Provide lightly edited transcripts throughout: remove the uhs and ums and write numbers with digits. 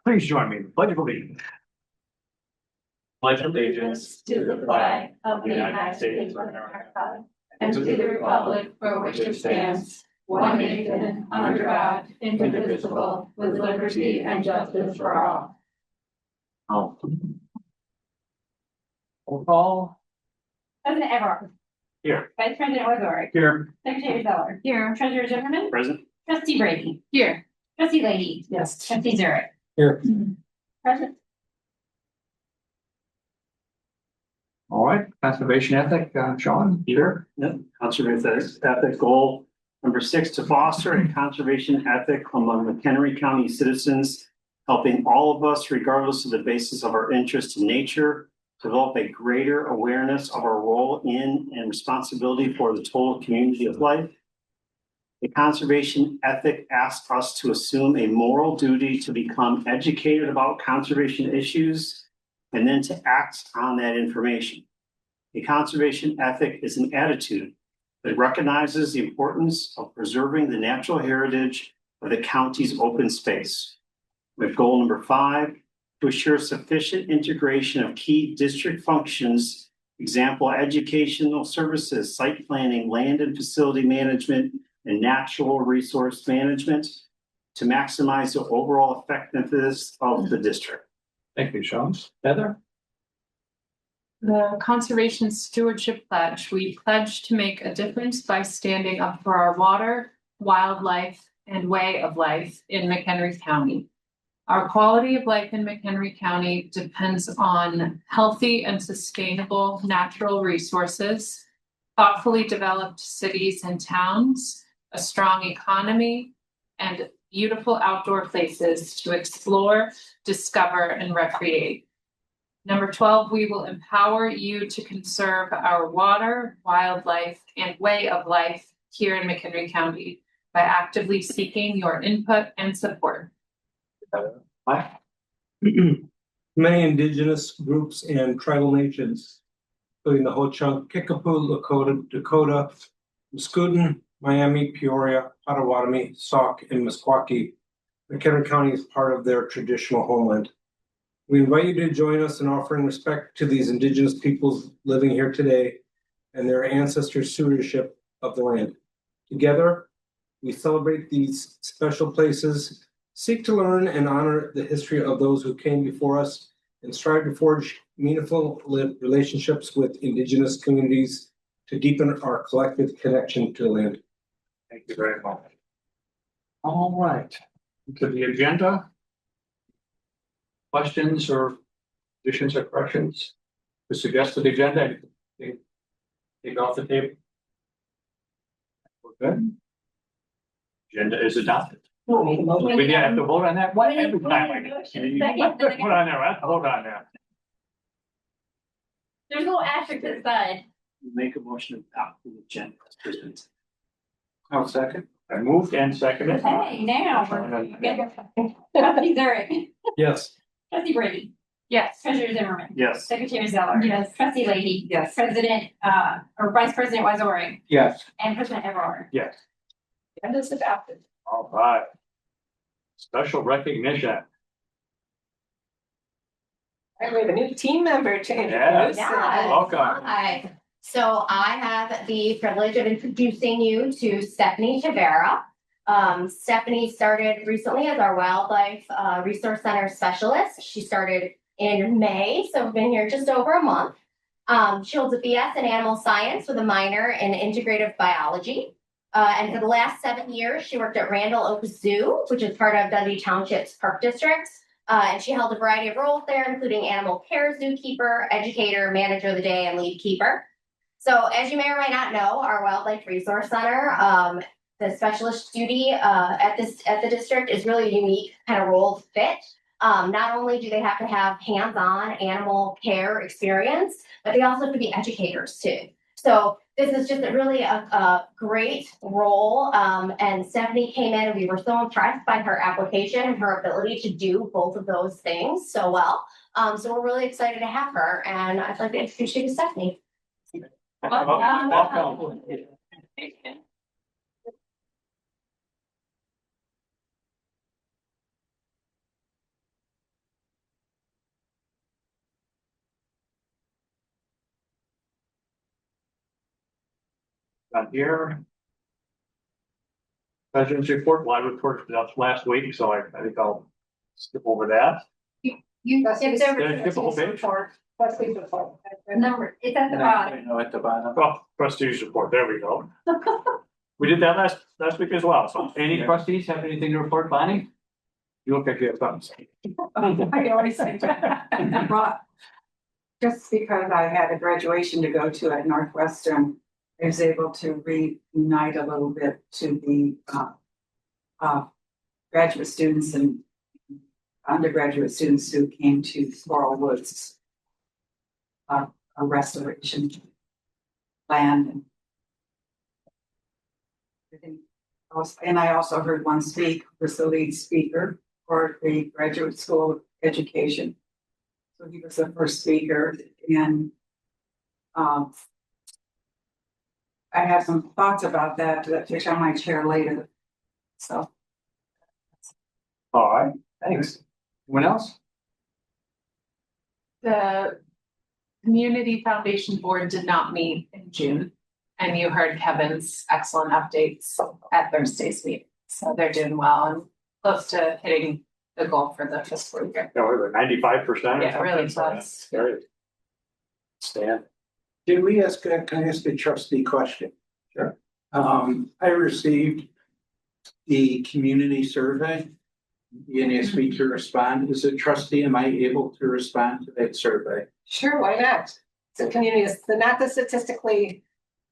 Please join me in the Pledge of Allegiance. Pledge allegiance to the flag of the United States of America and to the republic for which it stands, one nation, under God, indivisible, with liberty and justice for all. Oh. Roll call. President Everard. Here. Vice President Wazorek. Here. Secretary Zeller. Here. Treasurer Zimmerman. Present. Trustee Brady. Here. Trustee Lady. Yes. Trustee Zurich. Here. Present. All right, conservation ethic, Sean, here. Yep, conservation ethic goal number 6, to foster a conservation ethic among McHenry County citizens, helping all of us, regardless of the basis of our interest in nature, develop a greater awareness of our role in and responsibility for the total community of life. The conservation ethic asks us to assume a moral duty to become educated about conservation issues and then to act on that information. A conservation ethic is an attitude that recognizes the importance of preserving the natural heritage of the county's open space. With goal number 5, to assure sufficient integration of key district functions, example, educational services, site planning, land and facility management, and natural resource management to maximize the overall effectiveness of the district. Thank you, Sean. Heather? The Conservation Stewardship Pledge. We pledge to make a difference by standing up for our water, wildlife, and way of life in McHenry County. Our quality of life in McHenry County depends on healthy and sustainable natural resources, thoughtfully developed cities and towns, a strong economy, and beautiful outdoor places to explore, discover, and recreate. Number 12, we will empower you to conserve our water, wildlife, and way of life here in McHenry County by actively seeking your input and support. Many indigenous groups and tribal nations, including the Ho-Chunk, Kickapoo, Lakota, Dakota, Muscooten, Miami, Peoria, Potawatomi, Sauk, and Meskwaki. McHenry County is part of their traditional homeland. We invite you to join us in offering respect to these indigenous peoples living here today and their ancestors' stewardship of the land. Together, we celebrate these special places, seek to learn and honor the history of those who came before us, and strive to forge meaningful relationships with indigenous communities to deepen our collective connection to the land. Thank you very much. All right, to the agenda. Questions or additions or corrections to suggested agenda? Take off the table. We're good. Agenda is adopted. We have to vote on that. What every time I get put on there, I have to vote on that. There's no asterisk this side. Make a motion to adopt the agenda as presented. I'll second. I moved and seconded. Hey, now. Trustee Zurich. Yes. Trustee Brady. Yes. Treasurer Zimmerman. Yes. Secretary Zeller. Yes. Trustee Lady. Yes. President, or Vice President Wazorek. Yes. And President Everard. Yes. And it's adopted. All right. Special recognition. And we have a new team member to Yes. introduce. Welcome. Hi. So I have the privilege of introducing you to Stephanie Tavera. Stephanie started recently as our Wildlife Resource Center Specialist. She started in May, so we've been here just over a month. She holds a BS in Animal Science with a minor in Integrative Biology. And for the last 7 years, she worked at Randall Oak Zoo, which is part of Dundee Township's Park District. And she held a variety of roles there, including animal care zookeeper, educator, manager of the day, and lead keeper. So as you may or may not know, our Wildlife Resource Center, the specialist duty at the district is really a unique kind of role fit. Not only do they have to have hands-on animal care experience, but they also have to be educators too. So this is just a great role. And Stephanie came in and we were so impressed by her application and her ability to do both of those things so well. So we're really excited to have her. And I'd like to introduce you to Stephanie. Welcome. Not here. President's report, live report, that's last week, so I think I'll skip over that. You skipped over Did I skip a whole page? number, it's at the bottom. No, at the bottom. Oh, trustees report, there we go. We did that last week as well, so any trustees have anything to report, Bonnie? You look like you have something. I always say that. Brought- Just because I had a graduation to go to at Northwestern, I was able to reunite a little bit to the graduate students and undergraduate students who came to Coral Woods. A restoration plan and everything. And I also heard one speak, was the lead speaker for the graduate school of education. So he was the first speaker and I have some thoughts about that which I might share later. So. All right, thanks. Anyone else? The Community Foundation Board did not meet in June, and you heard Kevin's excellent updates at Thursday's meeting. So they're doing well and close to hitting the goal for the fiscal year. No, we're 95%. Yeah, really close. Very. Stan. Can I ask a trustee question? Sure. I received the community survey. You asked me to respond. As a trustee, am I able to respond to that survey? Sure, why not? So community is not the statistically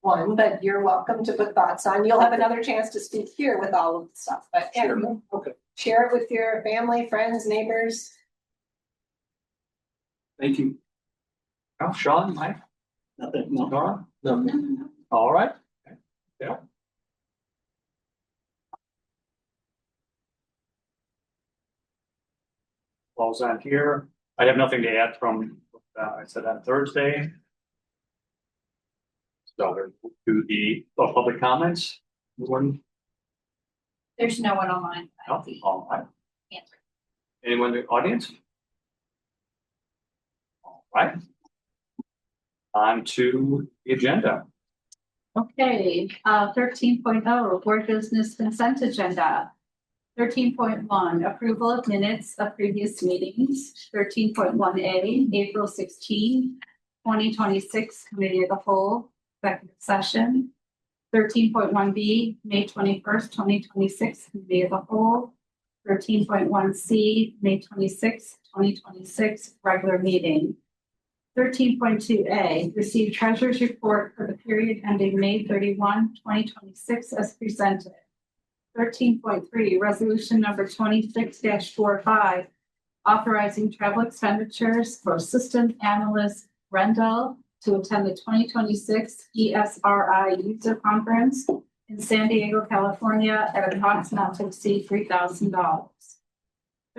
one, but you're welcome to put thoughts on. You'll have another chance to speak here with all of the stuff, but yeah, Sure. Okay. share it with your family, friends, neighbors. Thank you. Oh, Sean, Mike, Nothing, no. Nora? No. All right. Yeah. Falls on here. I have nothing to add from what I said on Thursday. So to the public comments. Anyone? There's no one online. No? All right. Answer. Anyone in the audience? All right. On to the agenda. Okay, 13.0 board business consent agenda. 13.1 approval of minutes of previous meetings. 13.1A, April 16, 2026 committee of the whole executive session. 13.1B, May 21st, 2026 committee of the whole. 13.1C, May 26, 2026 regular meeting. 13.2A, receive treasurer's report for the period ending May 31, 2026 as presented. 13.3, resolution number 26-45, authorizing travel expenditures for assistant analyst Rendell to attend the 2026 ESRI user conference in San Diego, California at a cost not to exceed $3,000.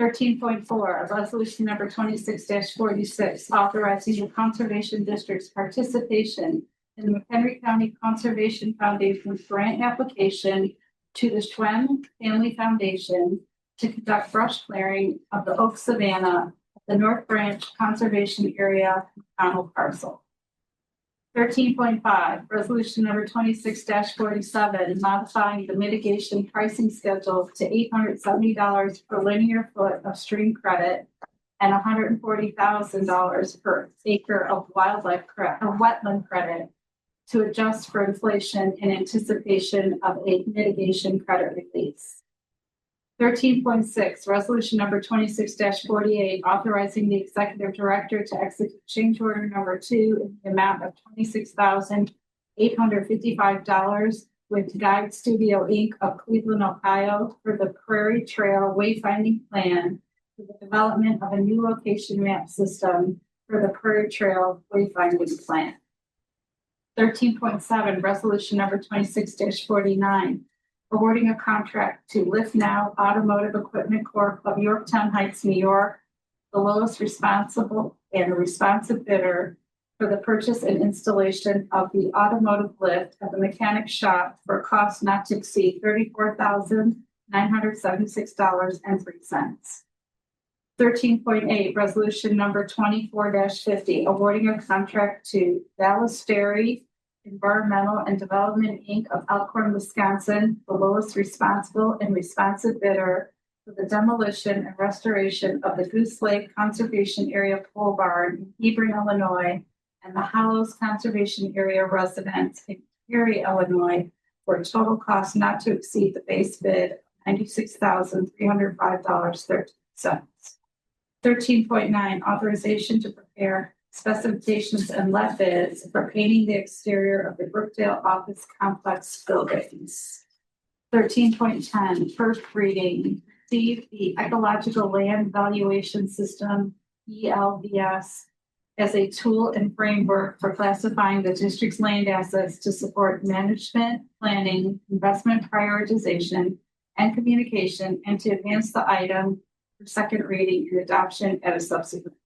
13.4, resolution number 26-46, authorizing the Conservation District's participation in the McHenry County Conservation Foundation's grant application to the Schwem Family Foundation to conduct brush clearing of the Oak Savanna at the North Branch Conservation Area Panel Parcel. 13.5, resolution number 26-47, modifying the mitigation pricing schedule to $870 per linear foot of stream credit and $140,000 per acre of wetland credit to adjust for inflation in anticipation of a mitigation credit release. 13.6, resolution number 26-48, authorizing the executive director to execute change order number 2 in the amount of $26,855 with Guide Studio Inc. of Cleveland, Ohio for the Prairie Trail Wayfinding Plan for the development of a new location map system for the Prairie Trail Wayfinding Plan. 13.7, resolution number 26-49, awarding a contract to Lift Now Automotive Equipment Corp. of Yorktown Heights, New York, the lowest responsible and a responsive bidder for the purchase and installation of the automotive lift at the mechanic shop for a cost not to exceed $34,976.03. 13.8, resolution number 24-50, awarding a contract to Dallas Ferry Environmental and Development, Inc. of Elkhorn, Wisconsin, the lowest responsible and responsive bidder for the demolition and restoration of the Goose Lake Conservation Area Pole Barn in Hebron, Illinois, and the Hollows Conservation Area Residence in Cary, Illinois, for a total cost not to exceed the base bid of $96,305.13. 13.9, authorization to prepare specifications and let bids for painting the exterior of the Brookdale office complex buildings. 13.10, first reading, receive the Ecological Land Valuation System, ELVS, as a tool and framework for classifying the district's land assets to support management, planning, investment prioritization, and communication, and to advance the item for second reading and adoption at a subsequent.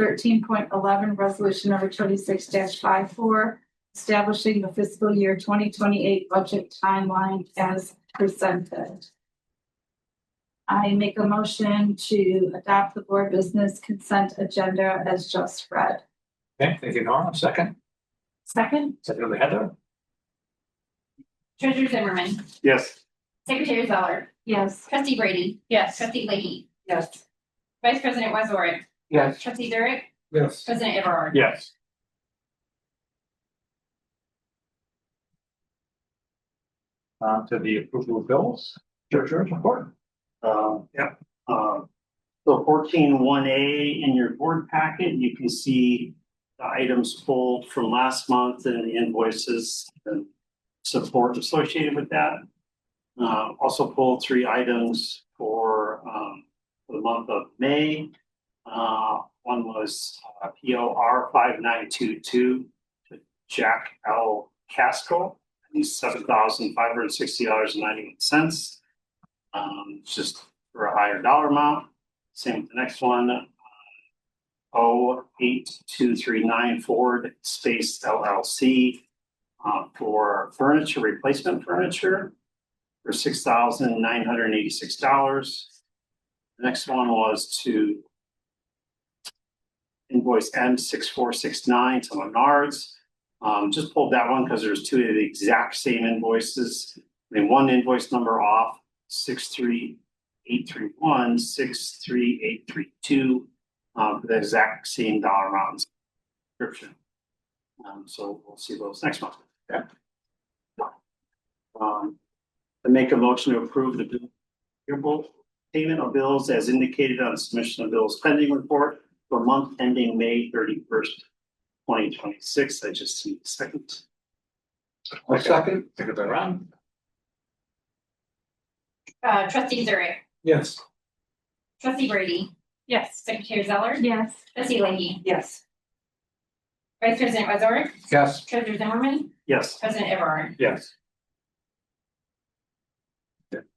13.11, resolution number 26-54, establishing the fiscal year 2028 budget timeline as presented. I make a motion to adopt the board business consent agenda as just read. Okay, thank you, Nora. Second. Second? Second by Heather. Treasurer Zimmerman, Yes. Secretary Zeller, Yes. Trustee Brady, Yes. Trustee Leahy, Yes. Vice President Wazorek, Yes. Trustee Zurich, Yes. President Everard. Yes. To the approval of bills. Treasurer's report. Yep. So 14.1A in your board packet, you can see the items pulled from last month and the invoices and support associated with that. Also pulled 3 items for the month of May. One was POR 5922 to Jack L. Casco. He's $7,560.91. Just for a higher dollar amount. Same with the next one. 08239 Ford Space LLC for furniture, replacement furniture for $6,986. The next one was to invoice M6469 to Menards. Just pulled that one because there's 2 of the exact same invoices. I mean, one invoice number off, 63831, 63832, for the exact same dollar amount description. So we'll see those next month. Okay. I make a motion to approve the payment of bills as indicated on the submission of bills pending report for month ending May 31st, 2026. I just need a second. Second. Second by Ron. Trustee Zurich, Yes. Trustee Brady, Yes. Secretary Zeller, Yes. Trustee Leahy, Yes. Vice President Wazorek, Yes. Treasurer Zimmerman, Yes. President Everard. Yes.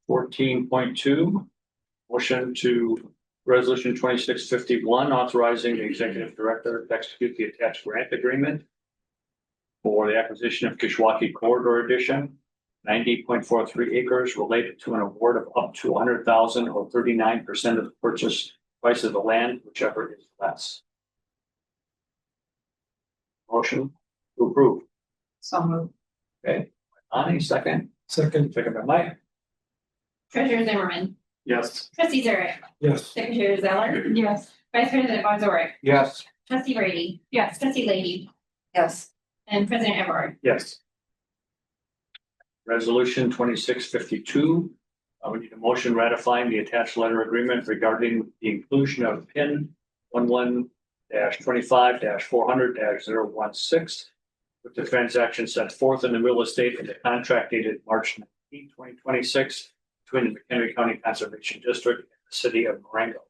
14.2, motion to resolution 2651, authorizing the executive director to execute the attached grant agreement for the acquisition of Kishwaukee Corridor Edition, 90.43 acres related to an award of up to 100,000 or 39% of the purchase price of the land, whichever is less. Motion to approve. So moved. Okay, Ani, second. Second. Second by Mike. Treasurer Zimmerman, Yes. Trustee Zurich, Yes. Secretary Zeller, Yes. Vice President Wazorek, Yes. Trustee Brady, Yes. Trustee Leahy, Yes. and President Everard. Yes. Resolution 2652. We need a motion ratifying the attached letter agreement regarding the inclusion of PIN 11-25-400-016 with the transaction set forth in the real estate in the contract dated March 19, 2026 between the McHenry County Conservation District and the city of Marengo.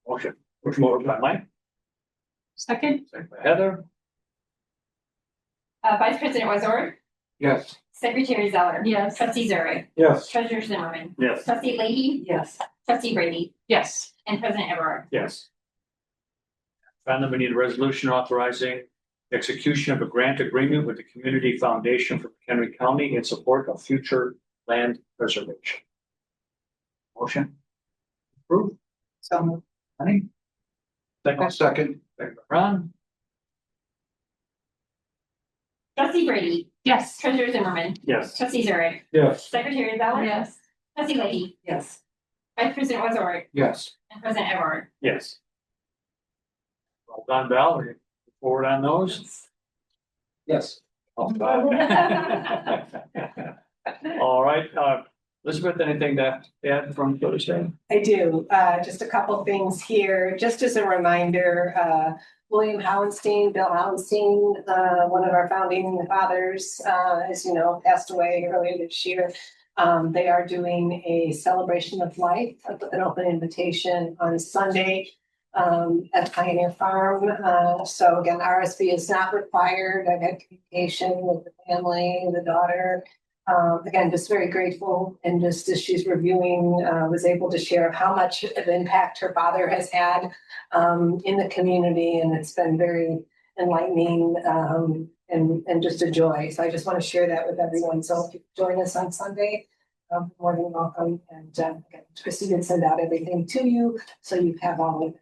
Motion. Which motion by Mike? Second? Second by Heather. Vice President Wazorek, Yes. Secretary Zeller, Yes. Trustee Zurich, Yes. Treasurer Zimmerman, Yes. Trustee Leahy, Yes. Trustee Brady, Yes. and President Everard. Yes. Finally, we need a resolution authorizing execution of a grant agreement with the Community Foundation for McHenry County in support of future land preservation. Motion. Approved. So moved. Honey. Second. Second by Ron. Trustee Brady, Yes. Treasurer Zimmerman, Yes. Trustee Zurich, Yes. Secretary Zeller. Yes. Trustee Leahy, Yes. Vice President Wazorek, Yes. and President Everard. Yes. Well done, Val. We forward on those. Yes. All right, Elizabeth, anything to add from Thursday? I do, just a couple things here, just as a reminder, William Howenstein, Bill Howenstein, one of our founding fathers, as you know, passed away earlier this year. They are doing a celebration of life with an open invitation on Sunday at Pioneer Farm. So again, RSV is not required. I've had communication with the family, the daughter. Again, just very grateful, and just as she's reviewing, was able to share how much of impact her father has had in the community, and it's been very enlightening and just a joy. So I just want to share that with everyone. So if you join us on Sunday, more than welcome. And again, Christy did send out everything to you, so you have all of it.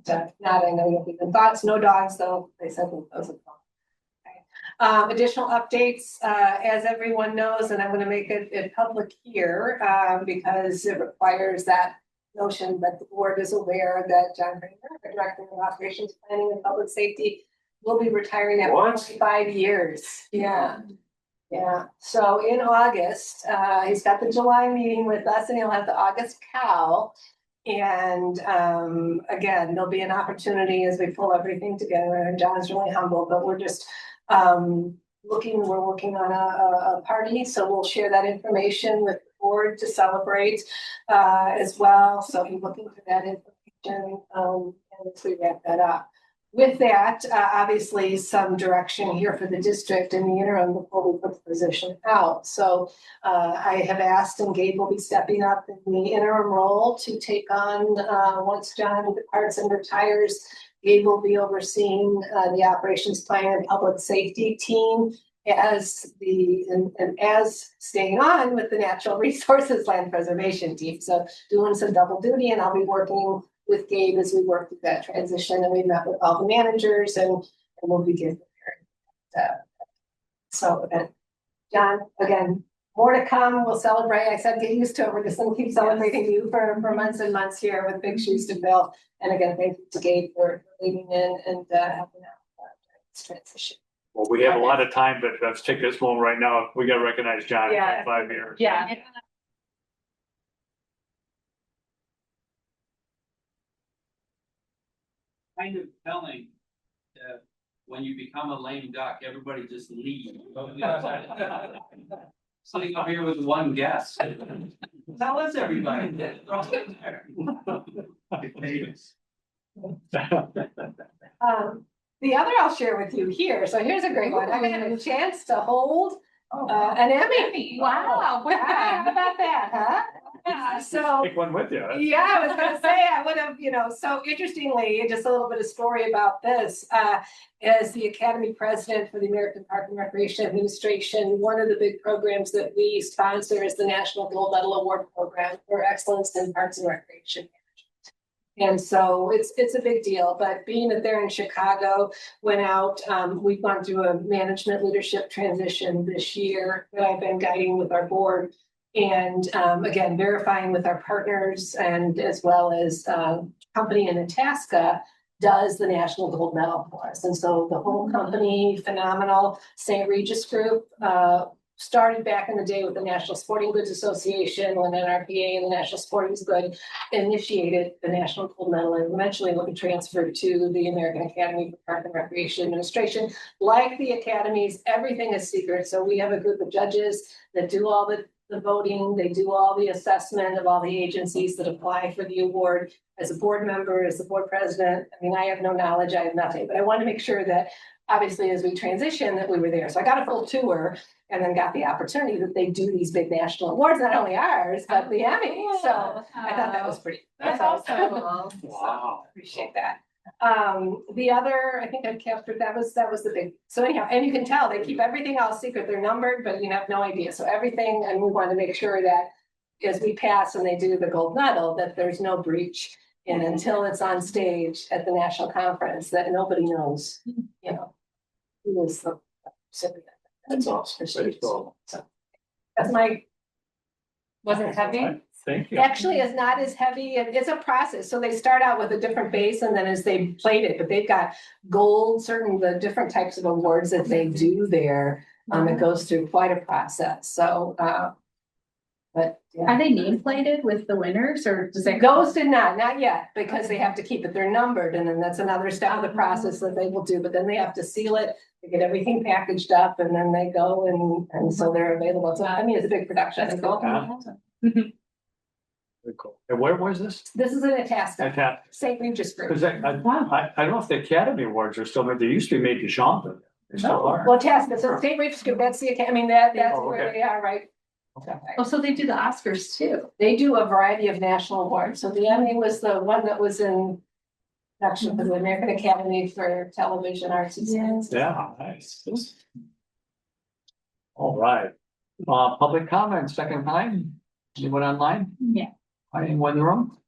But not, I know you have even thoughts. No dogs, though. They said that those are fine. Additional updates, as everyone knows, and I'm going to make it public here because it requires that notion that the board is aware that John Kramer, the Director of Operations Planning and Public Safety, will be retiring at 45 years. Yeah. Yeah. So in August, he's got the July meeting with us, and he'll have the August cow. And again, there'll be an opportunity as we pull everything together. And John's really humble, but we're just we're working on a party, so we'll share that information with the board to celebrate as well. So be looking for that information as we wrap that up. With that, obviously some direction here for the district in the interim before we put the position out. So I have asked, and Gabe will be stepping up in the interim role to take on once John departs and retires. Gabe will be overseeing the operations plan and public safety team as as staying on with the natural resources land preservation team. So doing some double duty, and I'll be working with Gabe as we work through that transition. And we met with all the managers, and we'll begin preparing. So John, again, more to come. We'll celebrate. I said, get used to it. We're just going to keep celebrating you for months and months here with big shoes to fill. And again, thank you to Gabe for leading in and helping out this transition. Well, we have a lot of time, but let's take this moment right now. We got to recognize John Yeah. in 5 years. Yeah. Kind of telling that when you become a lame duck, everybody just leaves. Sitting up here with one guest. Tell us everybody. They're all there. The other I'll share with you here. So here's a great one. I had a chance to hold an Emmy. Wow. How about that, huh? So Take one with you. yeah, I was gonna say, I would have, so interestingly, just a little bit of story about this, as the Academy President for the American Park and Recreation Administration, one of the big programs that we sponsor is the National Gold Medal Award Program for Excellence in Parks and Recreation Management. And so it's a big deal, but being that they're in Chicago, went out, we've gone through a management leadership transition this year that I've been guiding with our board. And again, verifying with our partners, and as well as company in Itasca does the National Gold Medal for us. And so the whole company, phenomenal. St. Regis Group started back in the day with the National Sporting Goods Association, when NRPA and the National Sporting Goods initiated the National Gold Medal, and eventually will be transferred to the American Academy for Park and Recreation Administration. Like the academies, everything is secret. So we have a group of judges that do all the voting, they do all the assessment of all the agencies that apply for the award. As a board member, as the board president, I mean, I have no knowledge, I have nothing, but I want to make sure that obviously as we transition that we were there. So I got a full tour and then got the opportunity that they do these big national awards, not only ours, but the Emmy. So I thought that was pretty. That's awesome. Wow. Appreciate that. The other, I think I've captured, that was the big, so anyhow, and you can tell they keep everything all secret. They're numbered, but you have no idea. So everything, and we want to make sure that as we pass and they do the gold medal, that there's no breach. And until it's on stage at the national conference, that nobody knows, who is the That's awesome. Very cool. So, that's my, wasn't heavy. Thank you. Actually, it's not as heavy, and it's a process, so they start out with a different base and then as they plate it, but they've got gold, certain, the different types of awards that they do there. It goes through quite a process, so, but. yeah. Are they name plated with the winners or does that? Those did not yet, because they have to keep it, they're numbered, and then that's another step of the process that they will do, but then they have to seal it. They get everything packaged up and then they go and so they're available, so I mean, it's a big production. That's cool. Very cool. And where was this? This is in Itasca, Fantastic. St. Regis Group. Because I don't know if the Academy Awards are still made, they used to be made to Shonda. They still are. Well, Itasca, so St. Regis Group, that's the, I mean, that's Oh, where okay. they are, right? Okay. Oh, so they do the Oscars too. They do a variety of national awards, so the Emmy was the one that was in production for the American Academy for Television Arts and Science. Yeah, nice. All right. Public comment, second time. Anyone online? Yeah. Anyone in the room?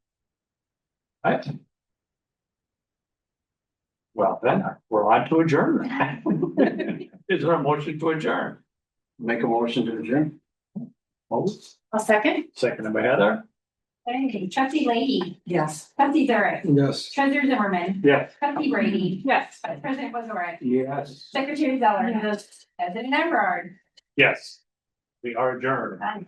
Right. Well, then, we're on to adjourn. Is there a motion to adjourn? Make a motion to adjourn. Most, A second. seconded by Heather. Okay, trustee Leahy, Yes. trustee Zurich, Yes. treasurer Zimmerman, Yes. trustee Brady, Yes. vice president Wazorek, Yes. secretary Zeller, president Everard. Yes. We are adjourned. Bye.